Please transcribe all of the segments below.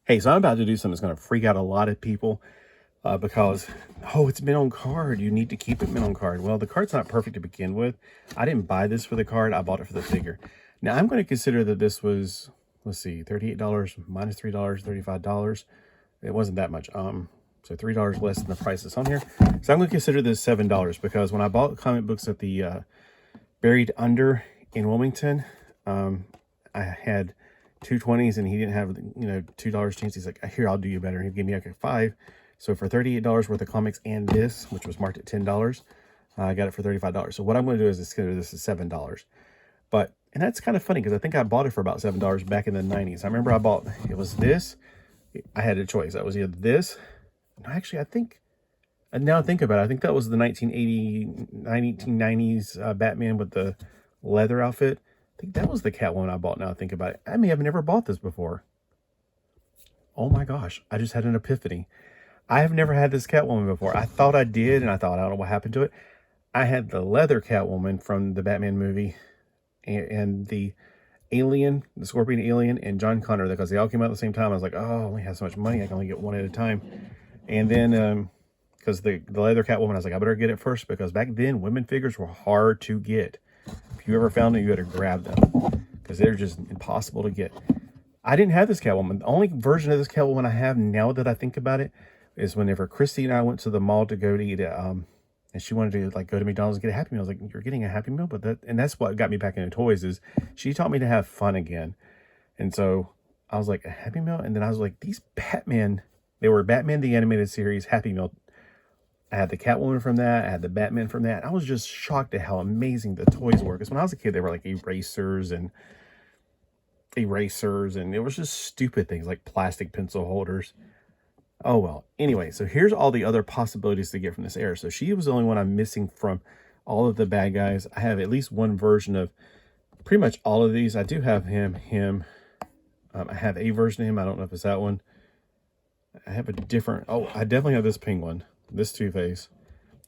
Hey, so I'm about to do something that's going to freak out a lot of people because, oh, it's mint on card. You need to keep it mint on card. Well, the card's not perfect to begin with. I didn't buy this for the card. I bought it for the figure. Now, I'm going to consider that this was, let's see, $38 minus $3, $35. It wasn't that much. So $3 less than the price that's on here. So I'm going to consider this $7 because when I bought comic books at the Buried Under in Wilmington, I had 220s and he didn't have, $2 change. He's like, here, I'll do you better. And he gave me like a 5. So for $38 worth of comics and this, which was marked at $10, I got it for $35. So what I'm going to do is consider this as $7. But, and that's kind of funny because I think I bought it for about $7 back in the 90s. I remember I bought, it was this. I had a choice. That was either this. Actually, I think, and now I think about it, I think that was the 1990s Batman with the leather outfit. I think that was the Catwoman I bought. Now I think about it. I may have never bought this before. Oh my gosh. I just had an epiphany. I have never had this Catwoman before. I thought I did, and I thought, I don't know what happened to it. I had the leather Catwoman from the Batman movie and the Alien, the Scorpion Alien, and John Connor, because they all came out at the same time. I was like, oh, I only have so much money. I can only get one at a time. And then, because the leather Catwoman, I was like, I better get it first, because back then, women figures were hard to get. If you ever found them, you had to grab them, because they're just impossible to get. I didn't have this Catwoman. The only version of this Catwoman I have now that I think about it is whenever Christy and I went to the mall to go to eat, and she wanted to like go to McDonald's and get a Happy Meal. I was like, you're getting a Happy Meal? And that's what got me back into toys, is she taught me to have fun again. And so I was like, a Happy Meal? And then I was like, these Batman, they were Batman the Animated Series Happy Meal. I had the Catwoman from that. I had the Batman from that. I was just shocked at how amazing the toys were. Because when I was a kid, they were like erasers, and it was just stupid things like plastic pencil holders. Oh, well. Anyway, so here's all the other possibilities to get from this era. So she was the only one I'm missing from all of the bad guys. I have at least one version of pretty much all of these. I do have him. I have a version of him. I don't know if it's that one. I have a different... Oh, I definitely have this Penguin. This Two-Face.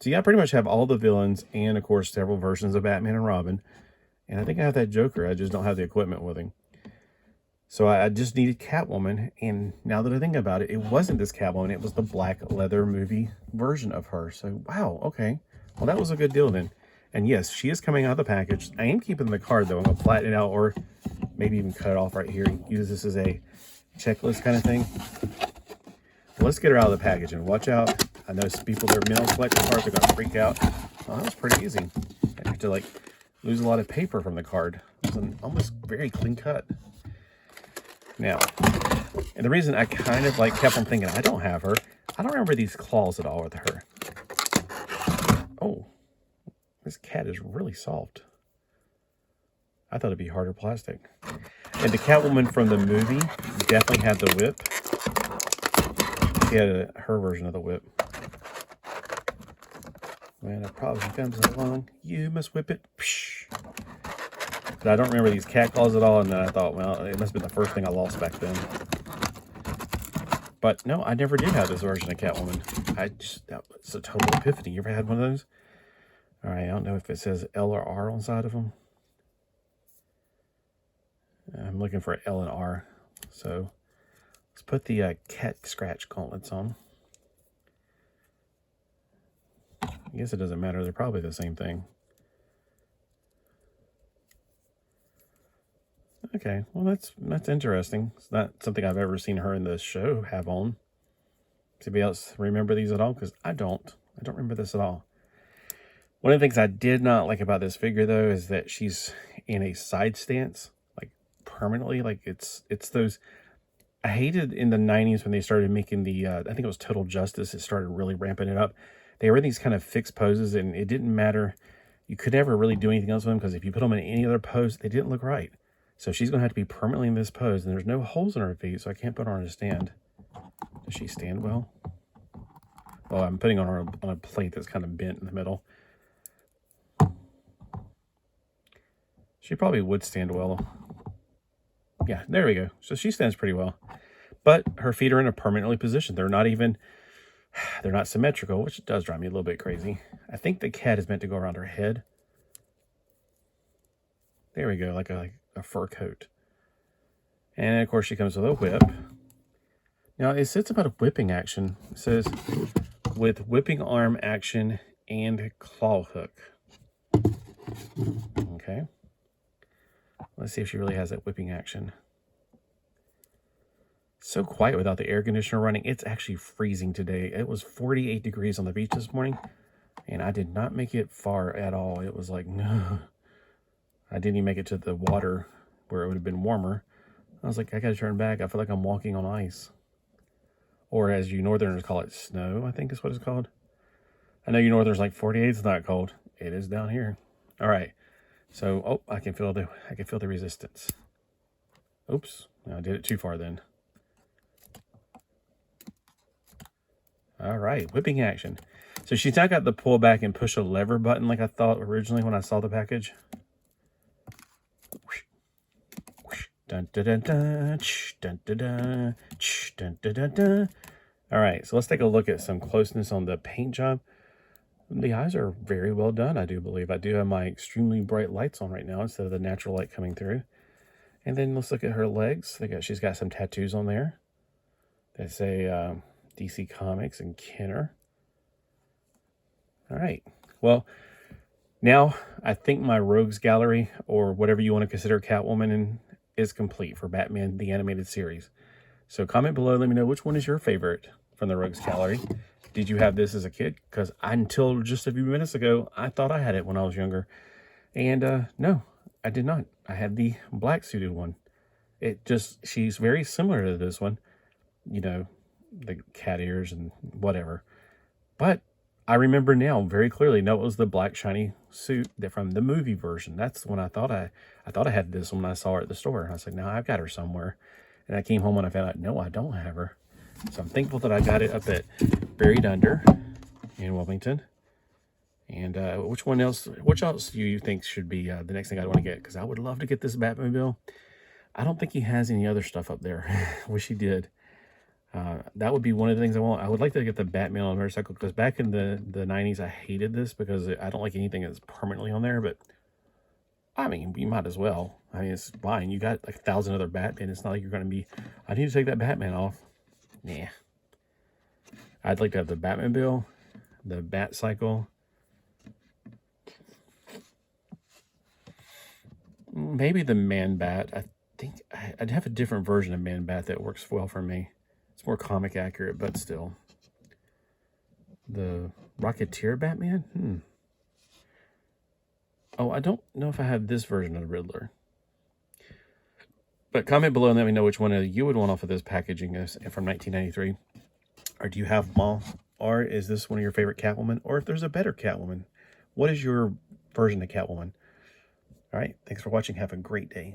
So yeah, I pretty much have all the villains and, of course, several versions of Batman and Robin. And I think I have that Joker. I just don't have the equipment with him. So I just needed Catwoman. And now that I think about it, it wasn't this Catwoman. It was the black leather movie version of her. So, wow, okay. Well, that was a good deal then. And yes, she is coming out of the package. I am keeping the card, though. I'm going to flatten it out or maybe even cut it off right here. Use this as a checklist kind of thing. Let's get her out of the package and watch out. I know some people, their mail collector cards are going to freak out. Oh, that was pretty easy. I have to like lose a lot of paper from the card. It's almost very clean cut. Now, and the reason I kind of like kept on thinking I don't have her, I don't remember these claws at all with her. Oh, this cat is really soft. I thought it'd be harder plastic. And the Catwoman from the movie definitely had the whip. She had her version of the whip. When a problem comes along, you must whip it. But I don't remember these cat claws at all, and then I thought, well, it must have been the first thing I lost back then. But no, I never did have this version of Catwoman. That was a total epiphany. You ever had one of those? All right, I don't know if it says L or R on the side of them. I'm looking for L and R. So let's put the cat scratch gauntlets on. I guess it doesn't matter. They're probably the same thing. Okay, well, that's interesting. It's not something I've ever seen her in the show have on. Does anybody else remember these at all? Because I don't. I don't remember this at all. One of the things I did not like about this figure, though, is that she's in a side stance, like permanently. Like it's those... I hated in the 90s when they started making the... I think it was Total Justice. It started really ramping it up. They were in these kind of fixed poses, and it didn't matter. You could never really do anything else with them, because if you put them in any other pose, they didn't look right. So she's going to have to be permanently in this pose, and there's no holes in her feet, so I can't put her on a stand. Does she stand well? Well, I'm putting her on a plate that's kind of bent in the middle. She probably would stand well. Yeah, there we go. So she stands pretty well. But her feet are in a permanently position. They're not symmetrical, which does drive me a little bit crazy. I think the cat is meant to go around her head. There we go, like a fur coat. And of course she comes with a whip. Now, it says about a whipping action. It says, with whipping arm action and claw hook. Okay. Let's see if she really has that whipping action. So quiet without the air conditioner running. It's actually freezing today. It was 48 degrees on the beach this morning, and I did not make it far at all. It was like, no. I didn't even make it to the water where it would have been warmer. I was like, I got to turn back. I feel like I'm walking on ice. Or as you northerners call it, snow, I think is what it's called. I know you northerners like 48 is not cold. It is down here. All right. So, oh, I can feel the resistance. Oops. I did it too far then. All right, whipping action. So she's not got the pull back and push a lever button like I thought originally when I saw the package. Dun, dun, dun, dun, dun, dun, dun, dun, dun, dun, dun. All right, so let's take a look at some closeness on the paint job. The eyes are very well done, I do believe. I do have my extremely bright lights on right now instead of the natural light coming through. And then let's look at her legs. She's got some tattoos on there. They say DC Comics and Kenner. All right, well, now I think my Rogues Gallery, or whatever you want to consider Catwoman, is complete for Batman the Animated Series. So comment below, let me know which one is your favorite from the Rogues Gallery. Did you have this as a kid? Because until just a few minutes ago, I thought I had it when I was younger. And no, I did not. I had the black suited one. She's very similar to this one. You know, the cat ears and whatever. But I remember now very clearly, no, it was the black shiny suit from the movie version. That's when I thought I had this when I saw her at the store. I was like, no, I've got her somewhere. And I came home and I found out, no, I don't have her. So I'm thankful that I got it up at Buried Under in Wilmington. And which else do you think should be the next thing I'd want to get? Because I would love to get this Batmobile. I don't think he has any other stuff up there. Wish he did. That would be one of the things I want. I would like to get the Batman on a motorcycle, because back in the 90s, I hated this because I don't like anything that's permanently on there. But, I mean, you might as well. I mean, it's fine. You got like 1,000 other Batman. It's not like you're going to be, I need to take that Batman off. Nah. I'd like to have the Batmobile, the Batcycle. Maybe the Man-Bat. I think I'd have a different version of Man-Bat that works well for me. It's more comic accurate, but still. The Rocketeer Batman? Oh, I don't know if I have this version of the Riddler. But comment below and let me know which one you would want off of this packaging from 1993. Or do you have them all? Or is this one of your favorite Catwoman? Or if there's a better Catwoman, what is your version of Catwoman? All right, thanks for watching. Have a great day.